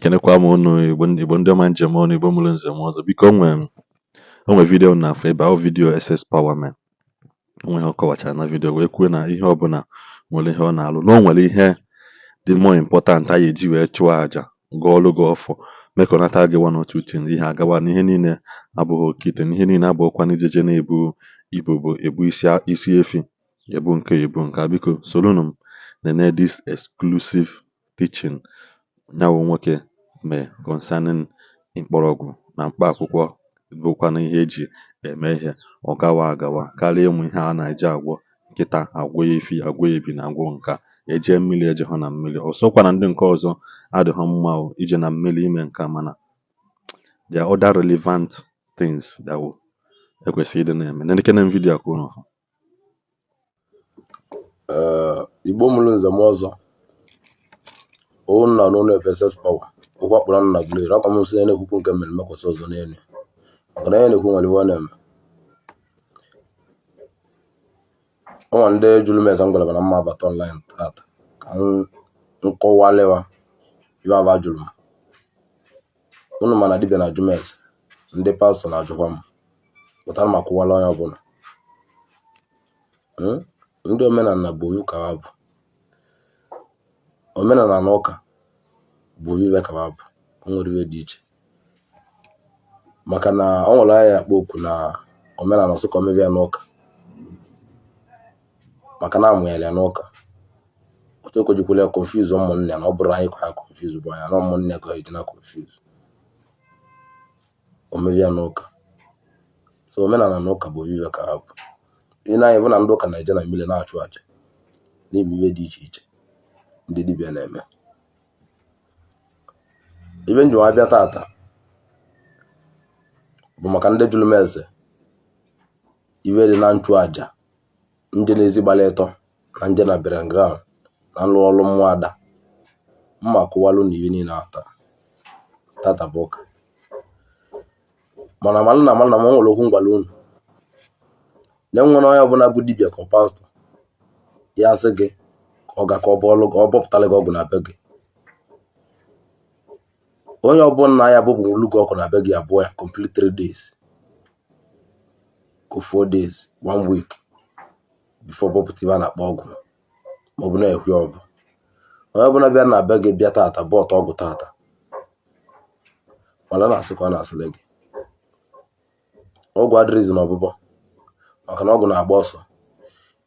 ekenekwa m unu Igbo ndị ọma njem ọnụ Igbo mụrụ nze m ọzọ. Biko onwe vidio na-afọ ebe ahụ vidio SS Power Man onwe ha kọwachara na vidio wee kwuo na ihe ọbụla nwere ihe ọ na-alụ na o nwere ihe dị more important a ga-eji wee chụọ àjà gụọ ọlụ gị ọfọ mekọnata gị one or two things ihe agawa na ihe niile abụghị okite na ihe niile abụghịkwa n'ijeje na-ebu Igbo bụ ebu isi efi ebu nke biko solunu m nene this exclusive teaching nyawo nwoke mee concerning mkpọrọgwụ na mkpa akwụkwọ bụkwa na ihe eji eme ihe agawa karịa ịmụ ihe a na-eji agwọ nkịta agwọ ya efi agwọ ya ebi na agwọ nka eje mmiri eje hụ na mmiri ọsọkwa na ndị nke ọzọ adịghị mma ije na mmiri ime nka mana there are other relevant things that ekwesịrị ịdị na-eme na ndekene vidio akwụ n'ọfọ. Igbo mụrụ nze m ọzọ na n'ụlọ SS Power ụgwọ kpọrọ na glere akwa m nso na-ekwukwu nke mmemme mekwasị ọzọ n'elu maka na ya na-ekwu nwere iwe na-eme ọnwa ndị jụrụ m eze ngwalaba na mma abata online tata ka nkọwalewa ibe aba jụrụ m unu mana dibịa na jumez ndị pastọ na-ajụkwa m pụtara ma kwụwala onye ọbụla ndị omenala bụ oyu ka ha bụ omenala na ụka bụ iwe ka ha bụ nwere iwe dị iche maka na ọ nwere ahịa akpa okwu na omenala ọsọ ka omebe ya n'ụka maka na amụnyere ya n'ụka otu okojikwele ya confuse ụmụnne ya na ọ bụrụ anyị ka ya confuse bụ anya na ụmụnne ya ka ha eji na confuse omebe ya n'ụka so omenala na ụka bụ iwe ka ha bụ ị na-anya bụ na ndị ụka na-eje na mmiri na-achụ aja n'ime iwe dị iche iche ndị dibịa na-eme ibe njem abịa tata bụ maka ndị jụrụ m eze iwe dị na nchụ aja nje n'ezi gbara ịtọ na nje na burial ground na nlụ ọrụ mmụọ ada mma kụwalụ na iwe niile ata tata bụ ụka mana amalụ na m nwere okwu ngwala unu na enwere onye ọbụla bụ dibịa ka pastọ ya sị gị ka ọ ga ka ọ bọọlụ ka ọ bọpụtara gị ọgwụ na be gị onye ọbụla ya bụbụ olu gị ọkụ na be gị abụọ ya complete 3 days ko 4 days 1 week before bọpụta ibe a na-akpọ ọgwụ maọbụ na-ekwe ọbụ onye ọbụla bịa na be gị bịa tata bọọtụ ọgwụ tata mana na-asị ka ọ na-asịle gị ọgwụ adịrịzi n'ọbụbọ maka na ọgwụ na-agba ọsọ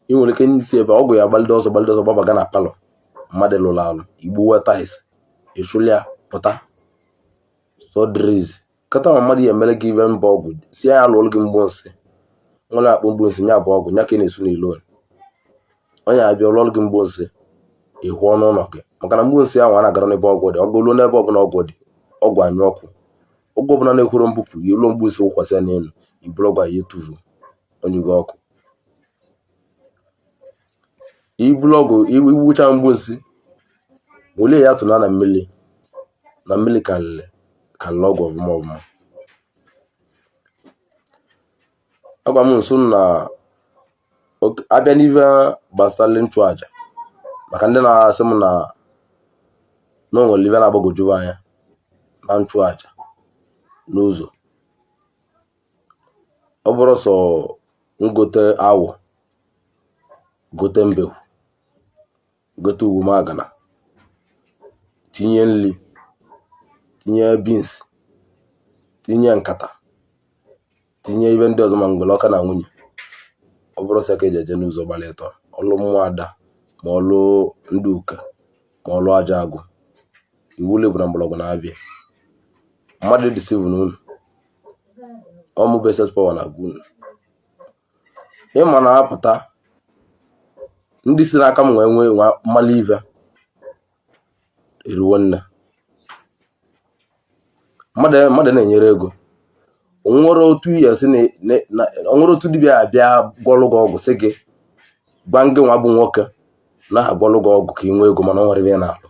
ị nwere ike isi ebe ọgwụ ya gbalide ọsọ gbabaga na palọ mmadụ lụrụ alụ igbu wetais ịchụlịa pụta so dịrịzi kata ma mmadụ ya emere gị ibe mba ọgwụ si ya lụọlụ gị mgbo nsị nwere akpụ mgbo nsị nya bụ ọgwụ nya ka ị na-esu n'ilo onye abịa lụọlụ gị mgbo nsị ịhụ ọnụ ụlọ gị maka na mgbo nsị ahụ a na-agara n'ebe ọgwụ dị ọgụ luo n'ebe ọbụla ọgwụ dị ọgwụ anyụ ọkụ ọgwụ ọbụla na-ekwuru mbupụ ya ụlọ mgbo nsị wụkwasị ya n'elu iburu ọgwụ ya etuvu onye gị ọkụ iburu ọgwụ igbucha mgbosi wele ya tụna na mmiri karịrị ọgwụ ọbụma agwa m nso na abịa n'ive gbasara nchụ aja maka ndị na-asị m na o nwere ive na-agbagoju anya na nchụ aja n'ụzọ ọ bụrụ sọ ngote awọ gote mbewu gote uwe magana tinye nri tinye beans tinye nkata tinye ibe ndị ọzọ ma mgbele ọka na nwunye ọ bụrụ sị ka eji eje n'ụzọ gbara ịtọ ọlụ mmụọ ada ma ọlụ ndị ụka ma ọlụ aja agwụ iwu le bụ na mgbọrọgwụ na-abịa mmadụ deceive n'unu ọmụ bụ SS Power na agwụ unu ịma na-apụta ndị si n'aka m nwee mmalị ive eruwo nne mmadụ na-enyere ego onwere otu dibịa abịa gwọlụ gị ọgwụ sị gị gwa ngị nwa bụ nwoke na-agwọlụ gị ọgwụ ka ị nwee ego mana ọ nwere ihe na-alụ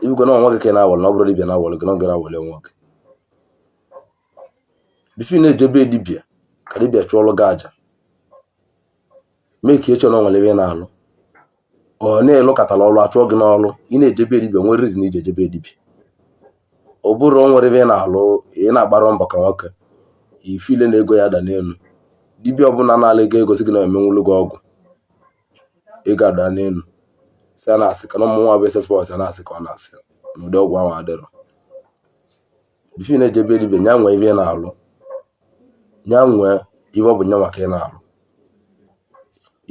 ibugo na nwa gị ka ị na-awọlụ na ọ bụrụ dibịa na-awọlụ gị na oge na-awọlụ nwa gị bifi na-ejebe dibịa ka dibịa chụọlụ gị aja mee ka eche na ọ nwere ihe na-alụ ọ na-elụkọtala ọrụ achụọ gị n'ọrụ ị na-ejebe dibịa nwere reason iji ejebe dibịa. Ọ bụrụ o nwere ebe ị na-alụ ị na-agbara mbọ ka nwoke ifile na ego ya da n'elu, dibịa ọbụla na-ala ego sị gị na emenwulu gị ọgwụ ego ada n'elu si a na-asị ka na ụmụ nwa bụ SS na-asị ka ọ na-asị n'ụdị ọgwụ ahụ adịrọ. Bifo na-ejebe dibịa nya nwee ihe ị na-alụ, nya nwee ihe ọ bụ nya maka ị na-alụ.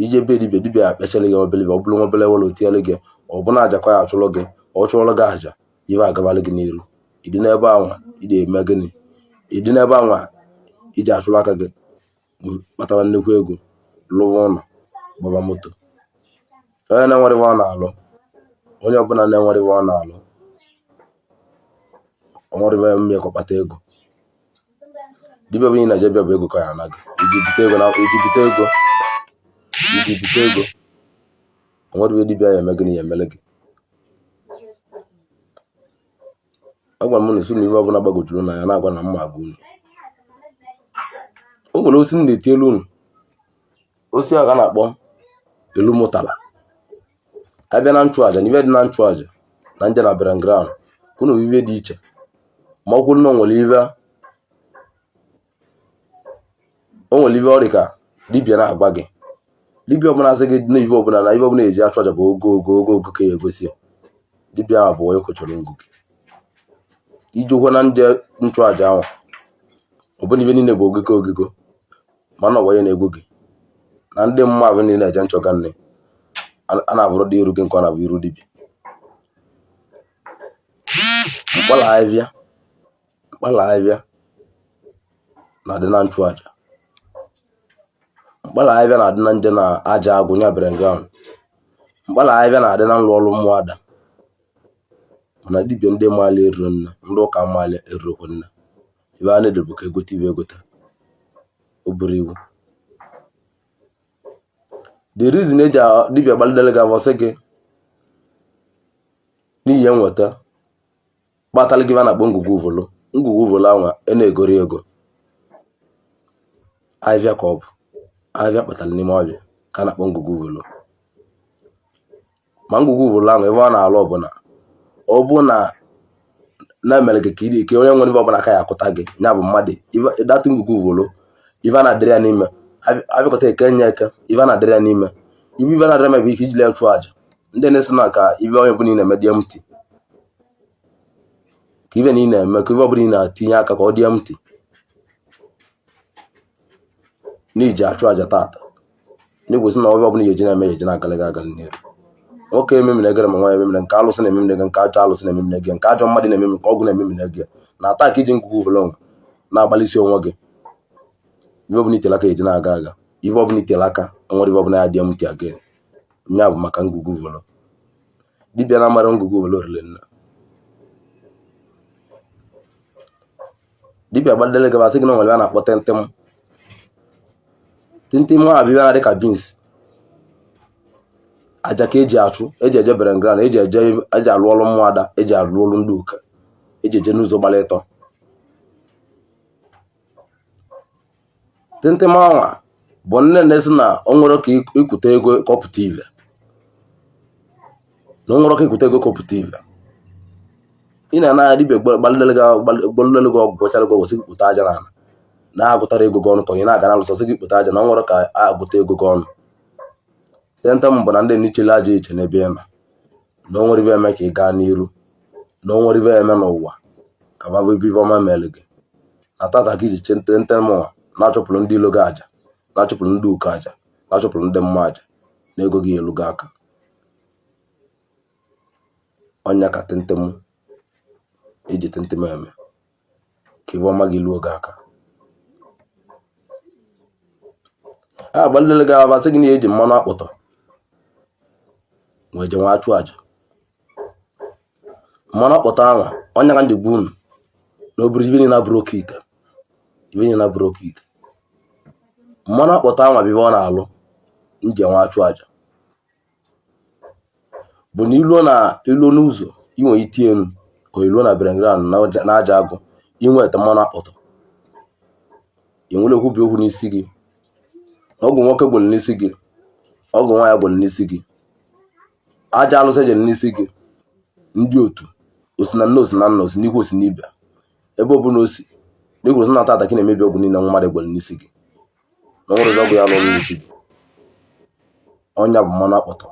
Ijebe dibịa akpechara gị obele ọ bụrụ obele wele otiele gị ọ bụ na aja ka ya achụlụ gị ọ chụọrọ gị aja ihe agabalị gị n'iru ịdị n'ebe anwa ị eme gịnị ịdị n'ebe anwa iji achụlụ aka gị kpatara nnukwu ego lụwa ụlọ gbaba moto. Onye na-enwere ọ na-alụ onye ọbụla na-enwere ọ na-alụ ọ nwere mme ka kpata ego. Dibịa bụ ị na-ejebe bụ ego ka ya anaghị iji bute ego o nwere dibịa ya eme gịnị ya emele gị. Agwa m na esi na ihe ọbụla gbagojuru na ya na-agwa na mma agwa unu. O nwere osi na-eti elu unu osi a ga na-akpọ elu mụtala abịa na nchụaja na ibe dị na nchụaja na nje na background unu ibe dị iche ma ọ kwụrụ na o nwere ibe ọrị ka dibịa na-agwa gị. Dibịa ọbụla asị gị na ibe ọbụla eji achụ aja bụ ogo ka ya egosi ya dibịa ahụ bụ onye kochọrọ ngụ gị iji ụgwọ na ndị nchụaja ahụ ọbụna ibe niile bụ ogego mana ọwa ya na-egwu gị na ndị mma abụ niile eje nchọga nne a na-abụrụ dị iru gị nke ọ na-abụ iru dibịa. Mkpala ahịbịa na-adị na nchụaja, mkpala ahịbịa na-adị na nje na aja agwụ nya background, mkpala ahịbịa na-adị na nlụ ọrụ mmụọ ada mana dibịa ndị maala eruru nna ndị ụka maala erurokwu nna ibe a na-edobe ka egote ibe egota o buru iwu. The reason eji dibịa gbalidere gị avọsị gị n'ihi enweta kpatara gị na-akpọ ngwugwu uvolo ahụ na-egori ego ahịbịa ka ọ bụ ahịbịa kpatara n'ime ọbịa ka a na-akpọ ngwugwu uvolo. Ma ngwugwu uvolo ahụ ebe ọ na-alụ ọbụla ọ bụ na-emere gị ka onye nwere ibe ọbụla aka ya akụta gị ya bụ mmadụ datụ ngwugwu uvolo ibe a na-adịrị ya n'ime abịakọta eke nye eke ibe a na-adịrị ya n'ime ibe na-adịrị ya bụ ike iji lee chụọ aja ndị na-esi na ka ibe onye ọbụla ị na-eme dị emti ka ibe na ị na-eme ka ibe ọbụla ị na-atinye aka ka ọ dị emti n'iji achụ aja tata n'igwosi na ọbịa ọbụla ya eji na-eme ya eji na-agalị gị agalị n'iru. Nwoke ememine gịrị ma nwaanyị ememine nke alụsị na-ememine gị nke ajọ alụsị na-ememine gị nke ajọ mmadụ na-ememine nke ọgwụ na-ememine gị na ata ka iji ngwugwu uvolo na-agbalịsi onwe gị ibe ọbụla itele aka eji na-aga aga ibe ọbụla itele aka nwere ibe ọbụla ya dị emti aga nya bụ maka ngwugwu uvolo. Dibịa na-amara ngwugwu uvolo rere nna dibịa gbadele gị basị gị na nwere a na-akpọ tintim a bịa na-adị ka beans aja ka eji achụ eji eje background eji alụ ọrụ mmụọ ada eji alụ ọrụ ndị ụka eji eje n'ụzọ gbara ịtọ. Tintim anwa bụ nne na-esi na o nwere ka ikwute ego kọpụta ive na o nwere ka ikwute ego kọpụta ive ị na-anaghị dibịa gbalilele gị ọgwụ gbochara gị osi kpụta aja n'ala na-agụtara ego gị ọnụ ka onye na-aga na alụsọsị gị kpụta aja na o nwere ka agụta ego gị ọnụ. Tintim bụ na ndị nichele aja iche n'ebe ị na o nwere ibe eme ka ị gaa n'iru na o nwere ibe eme n'ụwa ka babụ ibe ọma mere gị na tata ka iji che tintim ụwa na-achụpụrụ ndị ilo gị aja na-achụpụrụ ndị ụka aja na-achụpụrụ ndị mma aja na ego gị elu gị aka. Ọnya ka tintim iji tintim eme ka ibe ọma gị luo gị aka. A gbalilele gị abasị gị na eji mmanụ akpụtọ wee je nwa achụ aja mmanụ akpụtọ ahụ ọnya ka ndị gbu unu na oburu ibe na brok ite mmanụ akpụtọ ahụ bụ ibe ọ na-alụ nje nwa achụ aja bụ na iluo n'ụzọ inwe iti elu ka iluo na background na aja agụ inweta mmanụ akpụtọ enwere okwubi okwu n'isi gị ọgwụ nwoke gwụrụ n'isi gị ọgwụ nwaanyị gwụrụ n'isi gị aja alụsị ejere n'isi gị ndị otu osi na nne osi na nna osi n'ihu osi n'ibe ebe ọ bụla osi n'igwuru na tata ka na-emebi ọgwụ niile nwa mmadụ gbere n'isi gị na nwere ọgwụ ya lụrụ n'isi gị ọnya bụ mmanụ akpọtọ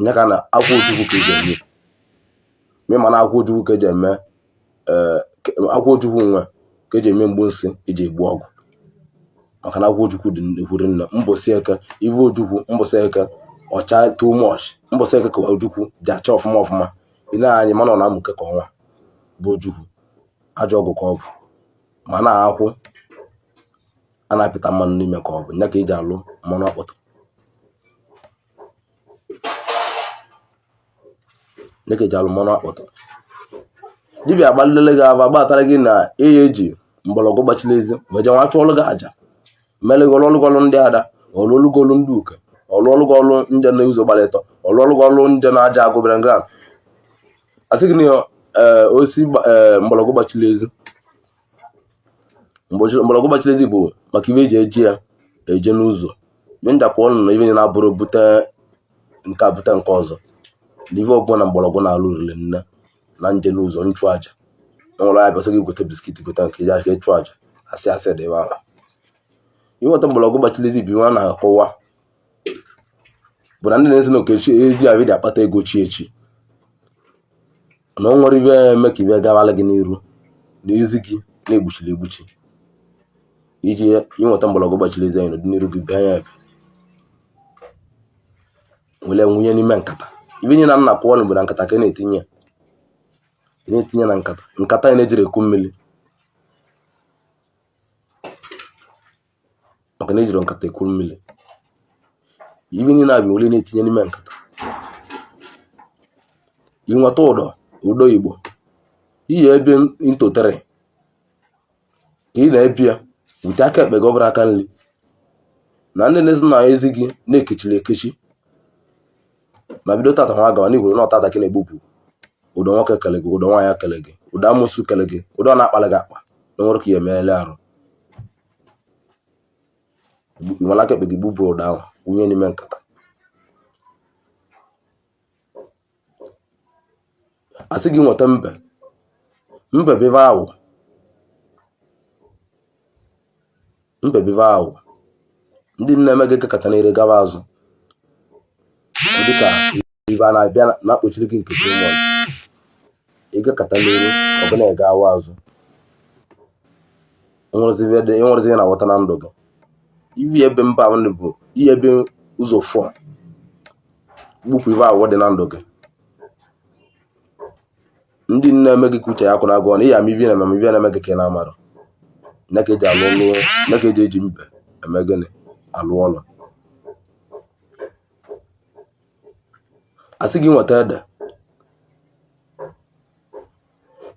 nya ka na akwa ojukwu ka eji eme me mana akwa ojukwu ka eji eme akwa ojukwu nwe ka eji eme mgbo nsị eji egbu ọgwụ maka na akwa ojukwu dị ekwuri nna mbọsị eke ive ojukwu mbọsị eke ọcha too much mbọsị eke ka ojukwu dị acha ọfụma ị na-anya mana ọ na-amụke ka ọnwa bụ ojukwu ajọ ọgwụ ka ọ bụ ma na-akwụ a na-apịta mmanụ n'ime ka ọ bụ nya ka eji alụ mmanụ akpọtọ dibịa agbalilele gị ava gbatara gị na eji mgbọrọgwụ gbachiri ezi weje nwa chụọlụ gị aja melegolụgọlụ ndị ada ọlụọlụgọlụ ndị uke ọlụọlụgọlụ nje na ụzọ gbalịtọ ọlụọlụgọlụ nje na aja agụbere nga asị gị na osi mgbọrọgwụ gbachiri ezi mgbọrọgwụ gbachiri ezi bụ maka ibe eji eji ya eje n'ụzọ nye njakwa ọnụ na ibe na-abụrụ bute nke a bute nke ọzọ n'ive ọbụla na mgbọrọgwụ na-alụ riri nne na nje n'ụzọ nchụ aja n'ụlọ ya bịasị gị gote biskit gote nke ji aka ịchụ aja asị dị ebe ahụ inweta mgbọrọgwụ gbachiri ezi bụ iwe a na-akọwa bụ na ndị na-esi na okechi ezi ahụ dị akpata ego chi echi na ọ nwere ibe eme ka ibe gawala gị n'iru na ezi gị na-egbuchiri egbuchi iji inweta mgbọrọgwụ gbachiri ezi anyị n'ọdịnihu gị bịa ya ebe wele nwunye n'ime nkata ibe nye na nna kwụọ bụ na nkata ka na-etinye na nkata na-ejiri eku mmiri maka na ejiri nkata eku mmiri ibe nye na-abịa wele na-etinye n'ime nkata inweta ụdọ Igbo ihe ebe ntotere ka ị na-ebi ya wute aka ekpe gị ọbụrụ aka nri na ndị na-esi na ezi gị na-ekechiri ekechi na bido tata nwa gawa n'igwuru na ọtata ka na-egbupụ ụdọ nwoke kele gị ụdọ nwaanyị kele gị ụdọ amụsụ kele gị ụdọ na-akpala gị akpa na nwere ka ya emeela arụ nwere aka ekpe gị gbupụ ụdọ ahụ wunye n'ime nkata asị gị nweta mbe bive awụ ndị na-eme gị kekata na-ere gawa azụ dịka ibe a na-abịa na-akpọchiri gị nke ụmụ ịga kata n'elu ọbụla ị ga-awa azụ enwerezive na wọta na ndụ gị ibi ebe mba ahụ bụ ihe ebe ụzọ fọ gbupụ ibe awọ dị na ndụ gị ndị na-eme gị ka uche ya kwụ na agụ na ihe amibi na-eme gị ka ị na-amarụ nya ka eji eji mbe eme gịnị alụ ọlụ asị gị nweta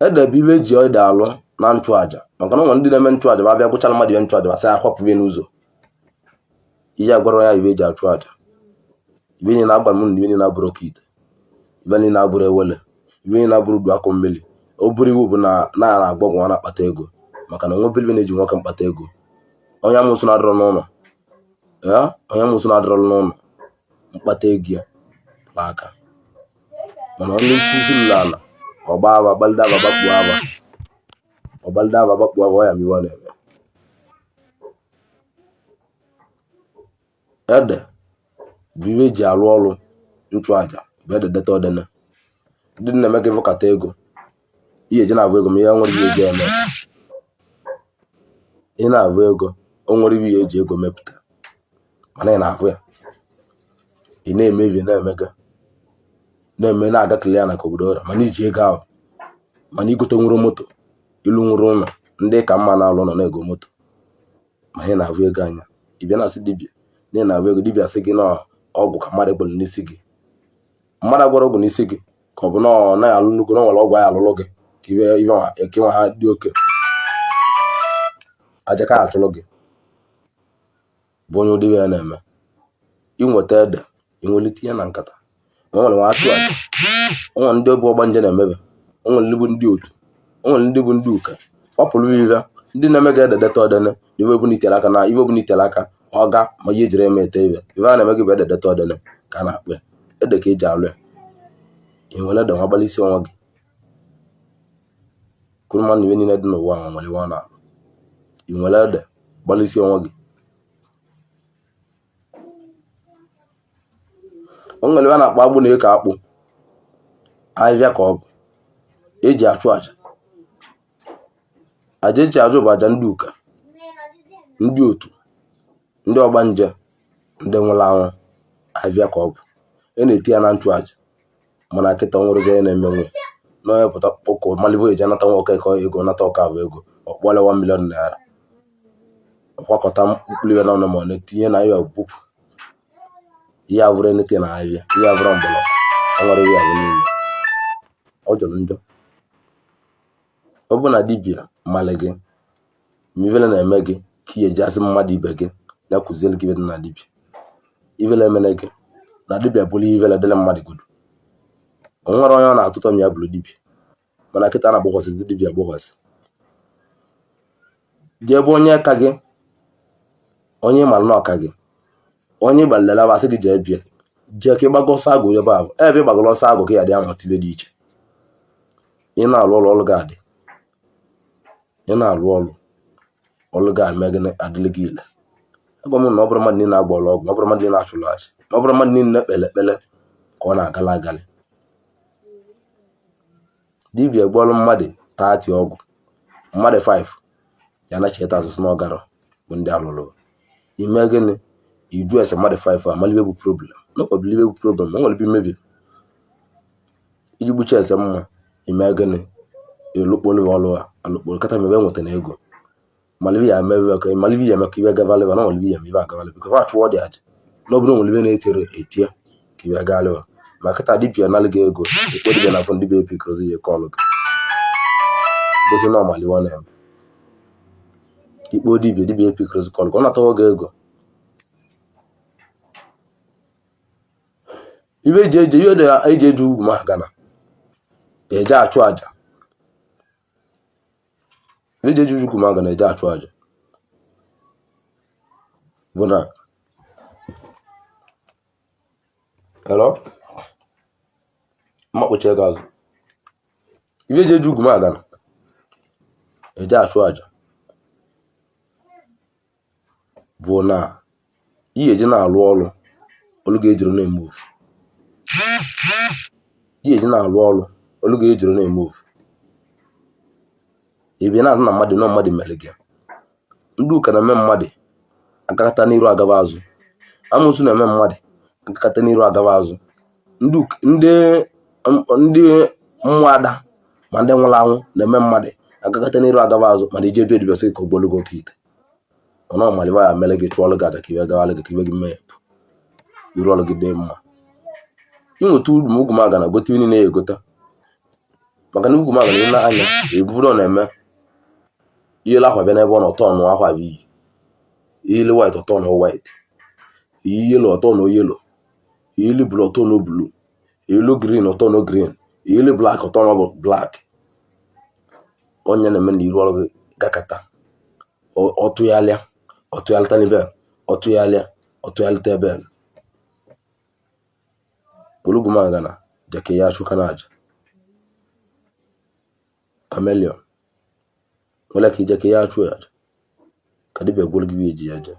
ede bụ ibe eji ede alụ na nchụaja maka na ụmụ ndị na-eme nchụaja ma bịa gwụchala mmadụ ihe nchụaja basị akwapụ ihe n'ụzọ ihe agwara ya ibe eji achụ aja ibe nye na-agba m na ibe nye na-abụrụ oke ite ibe nye na-abụrụ ewele ibe nye na-abụrụ udu akụ mmiri o buru iwu bụ na na-agbagwo nwa na-akpata ego maka na onwe ibe na-eji nwoke mkpata ego onye amụsụ na-adịrọ n'ụlọ mkpata ego ya aka mana onye isi ụlọ ala ọgba aba gbalida aba bakpuo aba ya miwa na-eme ede bụ ibe eji alụ ọrụ nchụaja bụ ede deta ọdene ndị na-eme gị vụkata ego ihe eji na-avụ ego ma ihe nwere ihe eji eme ị na-avụ ego o nwere ihe eji ego mepụta mana ị na-avụ ya ị na-emebi na-eme na-aga kele na ka obodo ọra mana iji ego ahụ mana igote nwere moto ilu nwere ụlọ ndị ka mma na-alụ nọ na-ego moto ma ị na-avụ ego anya ịbịa na-asị dibịa na ị na-avụ ego dibịa sị gị na ọgwụ ka mmadụ gbara n'isi gị mmadụ gwara ọgwụ n'isi gị ka ọ bụ na ya alụ nnukwu na nwere ọgwụ ya alụlụ gị ka eke nwa ha dị oke aja ka atụlụ gị bụ onye ụdị ya na-eme inweta ede inwelite ya na nkata onwere nwa atụ aja onwere ndị bụ ọgba nje na-emebe onwere ndị bụ ndị otu onwere ndị bụ ndị ụka ọ pụrụ ire ndị na-eme ga ededeta ọdene iwe bụ n'itere aka na iwe bụ n'itere aka ọ ga ma ihe ejiri eme ete ibe a na-eme gị bụ ededeta ọdene ka a na-akpụ ya ede ka eji alụ ya inwere ede nwa gbalịsi onwe gị kwuru mmadụ iwe niile dị n'ụwa ahụ nwere iwe ọ na-alụ inwere ede gbalịsi onwe gị o nwere iwe a na-akpọ agbụ na-eke akpụ ahịhịa ka ọ bụ eji achụ aja aja eji achụ bụ aja ndị ụka ndị otu ndị ọgbanje ndị nwụrụ anwụ ahịhịa ka ọ bụ na-eti ya na nchụ aja mana kịta nwere onye na-eme nwe n'onye pụta ụkọ malivo eji anata nwoke ka ego nata ọka bụ ego ọkpọle 1 million naira ọkwakọta mkpụrụ iwe na ma na-etinye na ihe ọbụpụ ihe abụrụ enete na ahịhịa ihe abụrụ mgbọrọgwụ ọ nwere ihe abụ niile ọ jọrọ njọ ọ bụ na dibịa mmalị gị ma ivele na-eme gị ka ihe eji asị mmadụ ibe gị na-akụziere gị dị na dibịa ivele emene gị na dibịa bụrụ ivele dịle mmadụ godo o nwere onye ọ na-atụtọ m ya bụrụ dibịa mana kịta na-agbakwasị dibịa agbakwasị jee ebe onye ka gị onye mara na ọka gị onye gbalịrị abasị gị jee bịa jee ka ịgbago ọsọ agụ ebe ahụ ebe ị gbagoro ọsọ agụ ka ya dị amụta ibe dị iche ị na-alụ ọrụ gị adị ị na-alụ ọrụ gị eme gị adịlị gị ile agwa m na ọ bụrụ mmadụ niile na-agba ọrụ ọgwụ ọ bụrụ mmadụ niile na-achụrụ achị ọ bụrụ mmadụ niile na-ekpele ekpele ka ọ na-agala agalị dibịa gbuorụ mmadụ 30 ọgwụ mmadụ 5 ya na-echeta azụzụ n'ọgara bụ ndị alụrụ ime gịnị idu ese mmadụ 5 a malibe bụ problem n'ọkọbilibe bụ problem o nwere bi mebi iji gbucha ese mma ime gịnị elukpolu ọrụ a alụkpolu kata mebe nweta na ego malibe ya mebe ka malibe ya maka ibe gavalịba na malibe ya mebe agavalịba ka fa chụọ dị aja n'obodo nwere na-etere etie ka ibe galịba ma kịta dibịa nalị gị ego ekpo dibịa na afọ ndị be epikrozi ihe kọlụ gị gosi na ọmaliwa na-eme ikpo dibịa epikrozi kọlụ gị ọ natawo gị ego ibe eji eji ugwu ma gana eje achụ aja eji eji ugwu ma gana eje achụ aja bụ na hello mmakpochi ego azụ ibe eji eji ugwu ma gana eje achụ aja bụ na ihe eji na-alụ ọrụ olu ga-ejiri na-eme ofu ihe eji na-alụ ọrụ olu ga-ejiri na-eme ofu ebe na-azụ na mmadụ mere gị ndị ụka na-eme mmadụ agakata n'iru agaba azụ amụsụ na-eme mmadụ agakata n'iru agaba azụ ndị mmụọ ada ma ndị nwụrụ anwụ na-eme mmadụ agakata n'iru agaba azụ mana ije edu edibịa sị ka ogbologo oke ite ọnụ ọmaliba ya mere gị chụọ ọrụ gị aja ka ibe gawalị gị ka ibe gị mmehepụ iru ọrụ gị dị mma inweta uru ma ugwu maga na gote niile na-egota maka na ugwu maga na ile anya eburu na-eme ihe akwa bịa n'ebe ọ nọ tọnụ akwa bụ iyi ile white ọtọnụ white iyi yelo ọtọnụ yelo ili blu ọtọnụ blu ilu green ọtọnụ green ili black ọtọnụ bụ black onye na-eme na iru ọrụ gị gakata ọtụghalịta n'ebe ọtụghalịta ebe olugwu magana jake ya achụ kana aja chameleon wala ka ije ka ya achụ ya ka dibịa gwụrụ gị eji ya je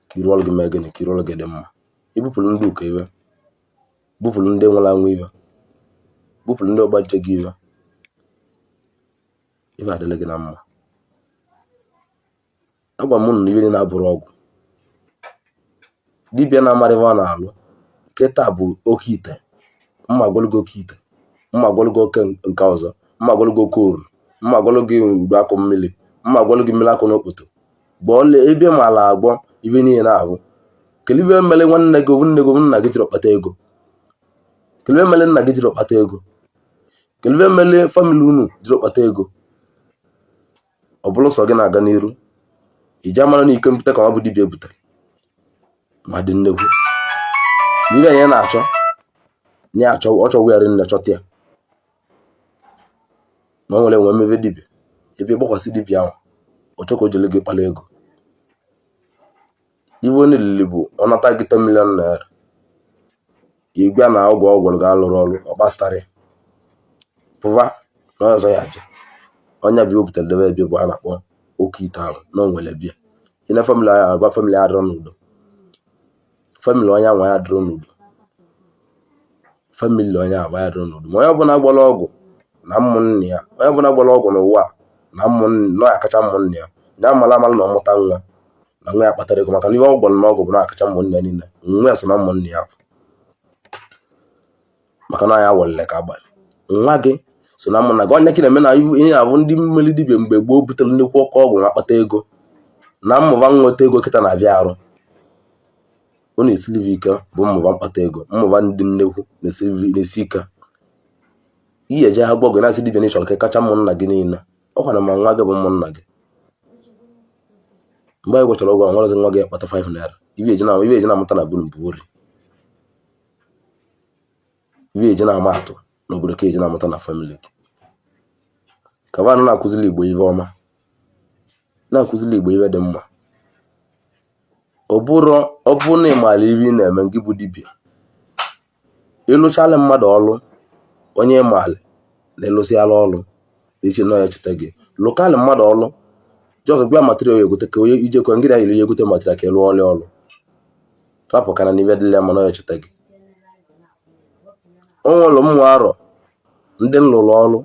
ka iru ọrụ gị mee gịnị ka iru ọrụ gị dị mma ibupụrụ ndị ụka iwe bupụrụ ndị nwere anwụ iwe bupụrụ ndị ọgbaje gị iwe adịla gị na mma agwa m na iwe na-abụrụ ọgwụ dibịa na-amarịwa ọ na-alụ kịta bụ oke ite mma gwọlụgo oke ite mma gwọlụgo oke nke ọzọ mma gwọlụgo oke oru mma gwọlụgo ugbo akụ mmiri mma gwọlụgo mmiri akụ n'okpoto bụ ọla ebe ma ala agbọ ibe niile na-ahụ kelibe mele nwanne gị nna gị jiri ọkpata ego kelibe mele nna gị jiri ọkpata ego kelibe mele famili unu jiri ọkpata ego ọ bụrụ sọ gị na-aga n'iru iji amara na ike mpụta ka ọ bụ dibịa butere ma dị nnekwu n'ihe anyị na-achọ ọ chọwụgharị nne chọta ya ma ọ nwere enwe mmebe dibịa ebe gbakwasị dibịa ahụ ọchọ ka o jele gị kpala ego iwe onye lili bụ ọ nata gị 10 million naira igwe na ọgwụ ga-alụrụ ọrụ ọgbastarị pụva na ọzọ ya je onye bi obutere debe ebe bụ a na-akpọ oke ite ahụ na onwere bịa ị na famili ya agwa famili ya dịrọ n'udo famili onye anwa ya dịrọ n'udo famili onye agba ya dịrọ n'udo ma onye ọbụla gbara ọgwụ na ụmụnne ya onye ọbụla gbara ọgwụ n'ụwa na ụmụnne nọ ya kacha ụmụnne ya ya amala amala na ọmụta nwa na nwa ya kpatara ego maka na ihe ọ gwara na ọgwụ bụ na akacha ụmụnne ya niile nwa ya so na ụmụnne ya maka na ya walele ka agbalị nwa gị so na ụmụnna gị onye ka na-eme na ihe abụ ndị mmeli dibịa mgbe gboo butere nnukwu ọkụ ọgwụ na akpata ego na mmụba nweta ego kịta na-abịa arụ ọ na-esilive ike bụ mmụba mkpata ego mmụba ndị nnekwu na-esi ike ihe eje ha gbọgụ na-asị dibịa n'ịchọrọ ka kacha ụmụnna gị niile ọ kwana ma nwa gị bụ ụmụnna gị mgbe anyị gwachara ọgwụ nwarezi nwa gị akpata 5 naira ibe eji na-amụta na bunu bụ ori ibe eji na-ama atụ n'obodo ka eji na-amụta na famili gị ka ba na-akụzili Igbo ive ọma na-akụzili Igbo ive dị mma ọ bụrụ na ịmala ive ị na-eme gị bụ dibịa ịlụchala mmadụ ọrụ onye ịmala na-elụsiala ọrụ iche nọ ya cheta gị lụkalị mmadụ ọrụ jọs bịa material ya egote ka onye ijekwa ngịrị anyị ya egote material ka ịlụ ọrụ rapụ kana n'ive dịla ma nọ ya cheta gị onwere mmụ arọ ndị nlụrụ ọrụ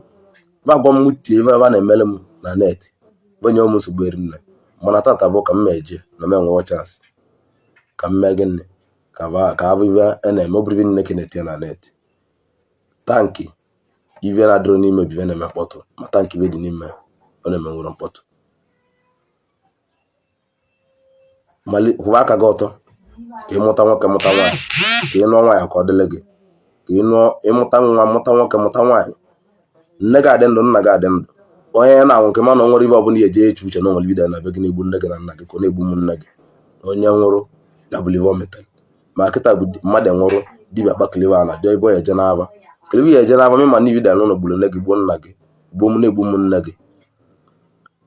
bagwa m tie ebe a na-emele m na net onye ụmụ nsogbu erinne mana tata bụ ka m eje na m enwe chance ka m mee gịnị ka avịva na-eme obirivi nne ka na-etinye na net tankị ive na-adịrọ n'ime bive na-eme mkpọtụ ma tankị ive dị n'ime ọ na-eme nwere mkpọtụ kwụba aka gị ọtọ ka ịmụta nwoke mụta nwaanyị ka ị nụọ nwaanyị ka ọ dịle gị ka ịmụta nwa mụta nwoke mụta nwaanyị nne gị adị ndụ nna gị adị ndụ onye na-anwụ nke mana nwere ibe ọbụla eji eche uche na onwere bido na be gị na-egbu nne gị na nna gị ka ọ na-egbu ụmụnne gị onye nwụrụ ya bụ live ometal ma kịta bụ mmadụ nwụrụ dibịa kpakilive ala dị ebe ya eje n'aba kilive ya eje n'aba ma na ibido n'ụlọ gburu nne gị gbuo nna gị gbuo m na-egbu ụmụnne gị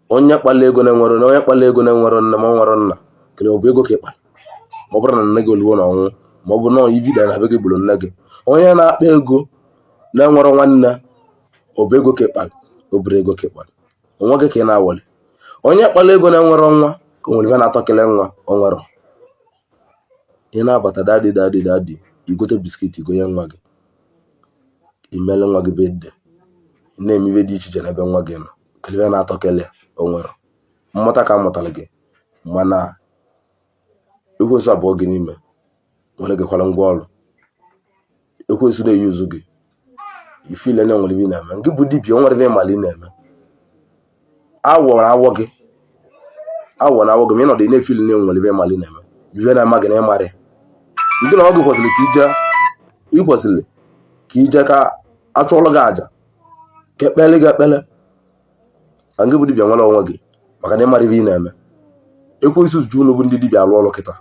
onye kpala ego na-enwere nne ma ọ nwere nna kele ọ bụ ego ka ịkpara ma ọ bụrụ na nne gị oluwo na ọnwụ ma ọ bụ na ibido na be gị gburu nne gị onye na-akpa ego na-enwere nwanne ọ bụ ego ka ịkpara obere ego ka ịkpara onwe gị ka ị na-awali onye kpala ego na-enwere nwa ka o nwere ife na-atọ kele nwa o nwere ị na-abata dadi igote biskit igonye nwa gị imele nwa gị bedde na-eme ife dị iche iche n'ebe nwa gị nọ kele ife na-atọ kele o nwere mmụta ka amụtara gị mana ekwesu abụọ gị n'ime nwere gị kwara ngwa ọrụ ekwesu na-eyi ụzụ gị ifile na nwere ibe na-eme nke bụ dibịa o nwere ibe mali na-eme awọ na awọ gị ma ị nọdụ na-efili na nwere ibe mali na-eme ibe na-ama gị na ịmarị ndị na ọ gị kwesịrị ka ije ka achụọlụ gị aja ka ekpele gị ekpele ka nke bụ dibịa nwere onwe gị maka na ịmara ibe ị na-eme ekwensu ji unu bụ ndị dibịa alụ ọrụ kịta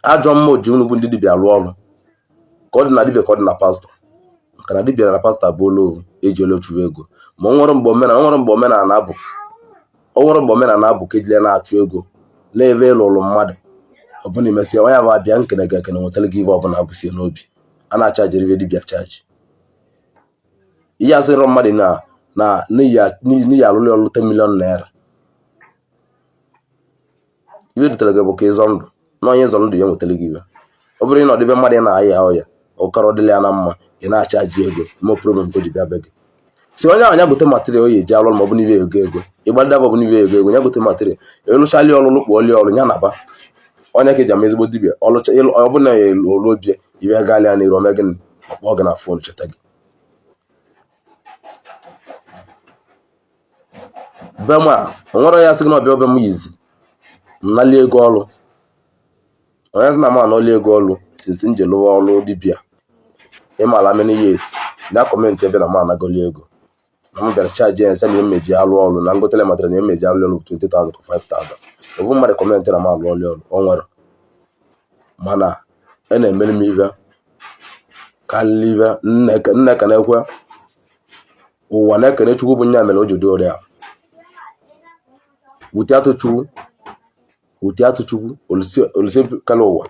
ajọ mma ji unu bụ ndị dibịa alụ ọrụ ka ọ dị na dibịa ka ọ dị na pastọ maka na dibịa na pastọ bụ olovu eji olochuwe ego ma onwere mgbe omenala abụ ka ejile na-achụ ego na-eve ịlụrụ mmadụ ọbụna imesịa onye bụ abịa nkene gị ekene nwetara gị ibe ọbụla abụsie n'obi a na-achajiri ibe dibịa chaji ihe asịrọ mmadụ n'iyi alụlụ ọlụ 10 million naira ibe dutere gị bụ ka ịzọ ndụ na onye ịzọ ndụ ya nwetara gị ibe ọ bụrụ na ọdịbe mmadụ na-aya ahụ ya ọkara ọdịla ya na mma ị na-achaji ego ime problem ka o ji bịa be gị si onye ahụ nya gote material o yi eji alụ ma ọ bụ n'ibe ego ịgbadaba ọ bụ n'ibe ego nya gote material elụchali ọlụlụ kpụ oli ọrụ ya naba onye ka eji ama ezigbo dibịa ọlụcha ọ bụ na ya olu obie ibe galịa na iru ome gị ọkpọ gị na fon cheta gị be ma o nwere ya sị gị na ọbịa obe m yizi nnali ego ọrụ onye sị na ma anọli ego ọrụ sinsi nje lụwa ọrụ dibịa ịmala many years na kọmentị ebe na ma anagoli ego na m bịara chaji ya nse na emeji alụ ọrụ na ngotele matara na emeji alụ ọrụ 20,000 to 5,000 ovu mmadụ kọmentị na m alụ ọrụ o nwere mana a na-emere m ive karịrị ive nne ka na-ekwe ụwa na-ekene Chukwu bụ nya mere o ji dị ọrịa wuti atụ Chukwu olise kala ụwa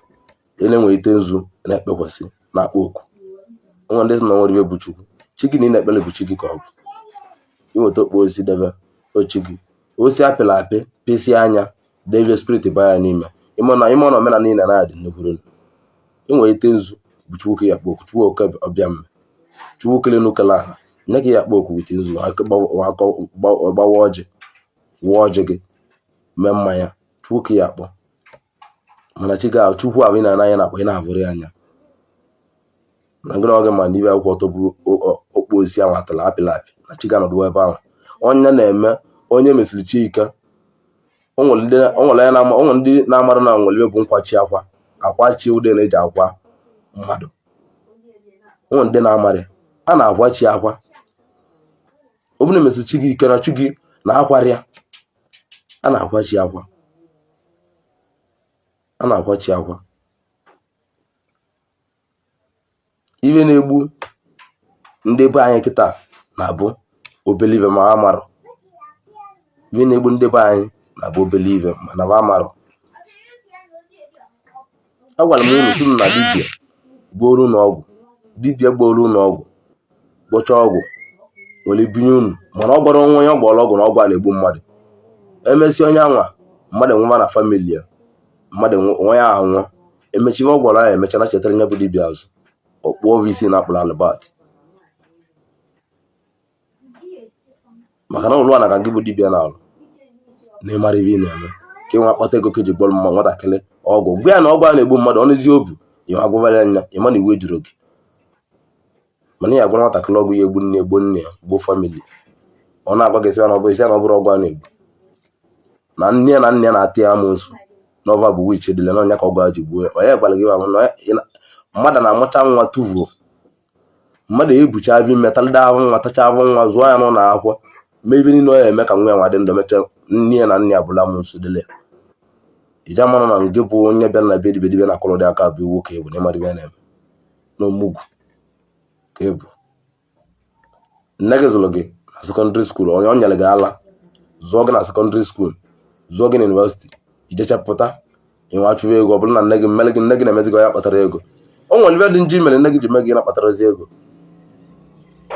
na-enwe ite nzu na-ekpekwasị na-akpọ oku. Onwe ndị sị na onwere ibe bụ Chukwu. Chi gị na ị na-ekpele bụ chi gị ka ọ bụ. Inweta okpu osisi debe ochi gị. Osisi apịla apị, pịsị anya, debe spirit baya n'ime. Ime na omenala niile na-adị n'obodo. Inwe ite nzu bụ Chukwu ka ya akpọ oku. Chukwu oke ọbịa mme. Chukwu kele n'ukele aha. Nye ka ya akpọ oku wite nzu. Gbawa ọjị. Wụọ ọjị gị. Mee mmanya. Chukwu ka ya akpọ. Mana chi ga Chukwu ahụ ị na-anya na-akpọ ị na-avụrụ ya anya. Na ngịrị oge ma ndị akwụkwọ ọtọ bụ okpu osisi ahụ atala apịla apị na chi ga-anọdụ ebe ahụ. Onye na-eme onye mesiri chi ike. O nwere ndị na-amara na nwere bụ nkwachi akwa. Akwa chi ude na-eji akwa mmadụ. O nwere ndị na-amara a na-akwa chi akwa. Ọ bụrụ na mesiri chi gị ike na chi gị na-akwarịa, a na-akwa chi akwa. A na-akwa chi akwa. Iwe na-egbu ndị be anyị kịta na-abụ obele ive ma amarọ. Iwe na-egbu ndị be anyị na-abụ obele ive mana ba amarọ. Agwara m unu sị na dibia gbuoro n'ọgwụ. Dibia gbuoro n'ọgwụ. Gbochaa ọgwụ were binye unu mana ọ gbara onwe onye ọ gbara ọgwụ na ọgwụ a na-egbu mmadụ. Emesi onye anwa mmadụ nwụwa na famili ya. Mmadụ onwe ya ahụ nwụọ. Emechive ọ gwara ya emecha na chetara nye bụ dibia azụ. Okpuo visi na akpụrụ alụbat. Maka na ụlọ na ka gị bụ dibia na alụ. Na ịmara ibe ị na-eme. Ka ịnwe akpata ego ka eji gbọrọ mma nwatakịrị ọgwụ. Gwa ya na ọgwụ a na-egbu mmadụ ọnụzi obu. Ịma agwụvara anya ịma na iwe juru gị. Mana ị agwara nwatakịrị ọgwụ ya egbu nne egbu nne ya gbuo famili. Ọ na-agwa gị sị ya na ọ bụ isi ya na ọ bụrụ ọgwụ a na-egbu. Na nne ya na nne ya na-atị ya amoosu. N'ọva bụ wich edile n'ọnya ka ọgwụ a ji gbuo ya. Onye gwara gị mmadụ na-amụcha nwa tuvuo. Mmadụ ebucha avị metalịda ahụ nwa tacha ahụ nwa zụọ ya n'ụlọ akwụkwọ. Mee ibe niile ọ ya eme ka nwa ya nwa dị ndụ mecha nne ya na nne ya bụla amoosu dịle. Ije amara na nke bụ onye bịara na be dibia na akọrọ dị aka bụ iwu ka ebu na ịmara ibe na-eme. N'omugwu ka ebu. Nne gị zụrụ gị na sekọndịrị skuul onye ọ nyere gị ala. Zụọ gị na sekọndịrị skuul. Zụọ gị na yunivasiti. Ijechapụta ịnwa chụwa ego ọ bụrụ na nne gị na-emezi gị ya kpatara ego. O nwere ibe dị nji mere nne gị ji mee gị na-akpatarazi ego.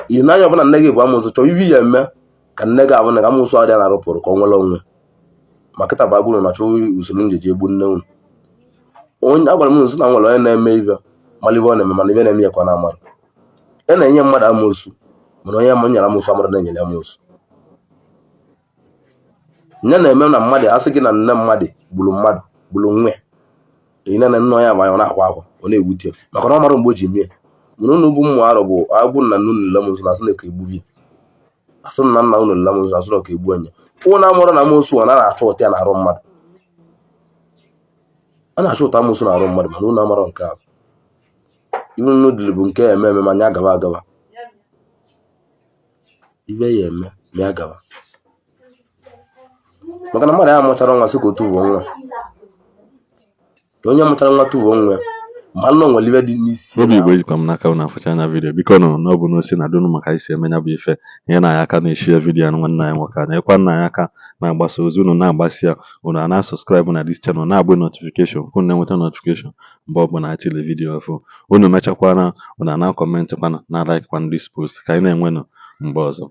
Ihe n'anya ọbụla nne gị bụ amoosu chọọ ivi ya eme ka nne gị abụ na ka amoosu adịa na-arụpụrụ ka ọ nwere onwe. Ma kịta bụ agbụrụ na chọọ usoro njeji egbu nne unu. Onye agwara m nso na nwere onye na-eme ive mara ive ọ na-eme mana ive na-eme ya kwa na-amara. E na-enye mmadụ amoosu mana onye ma nyere amoosu amara na-enyere amoosu. Nne na-eme na mmadụ asị gị na nne mmadụ gburu nwe. Ine na nne onye abanye ọ na-akwa akwa ọ na-ewute maka na ọ mara mgbe o ji mee. Mana unu bụ ụmụ arụ bụ agwụ na unu lele amoosu na asụ na ka egbubi. Asụ na nna unu lele amoosu na asụ na ka egbu anya. Ụnụ na-amụrụ na amoosu ọ na-achọ ụtọ ya na arụ mmadụ. A na-achọ ụtọ amoosu na arụ mmadụ mana unu amara nke a. Ibe unu dịrị bụ nke eme ma anya agaba agaba. Ibe ya eme ma ya gaba. Maka na mmadụ ya amụchara nwa sị ka otu ụvọ nwa. Onye mụchara nwa tuvuo nwa ma nọ nwere ibe dị n'isi. Obi Igbo ejikwa m n'aka na afụcha anya vidiyo biko nụ na ọ bụ n'osi na donu maka isi emenya bụ ife ihe na ya aka na-eshi vidiyo na nwanne anyị nwoke na ekwa nna ya aka na-agbasa ozi unu na-agbasi ya unu a na-asọskraịbụ na dis chanel na-agbụ notifikeshọn unu na-enweta notifikeshọn mgbe ọ bụla atile vidiyo ọfụ unu mechakwana unu na-akọmentị kwana na like kwana dis post ka anyị na-enwenụ mgbe ọzọ.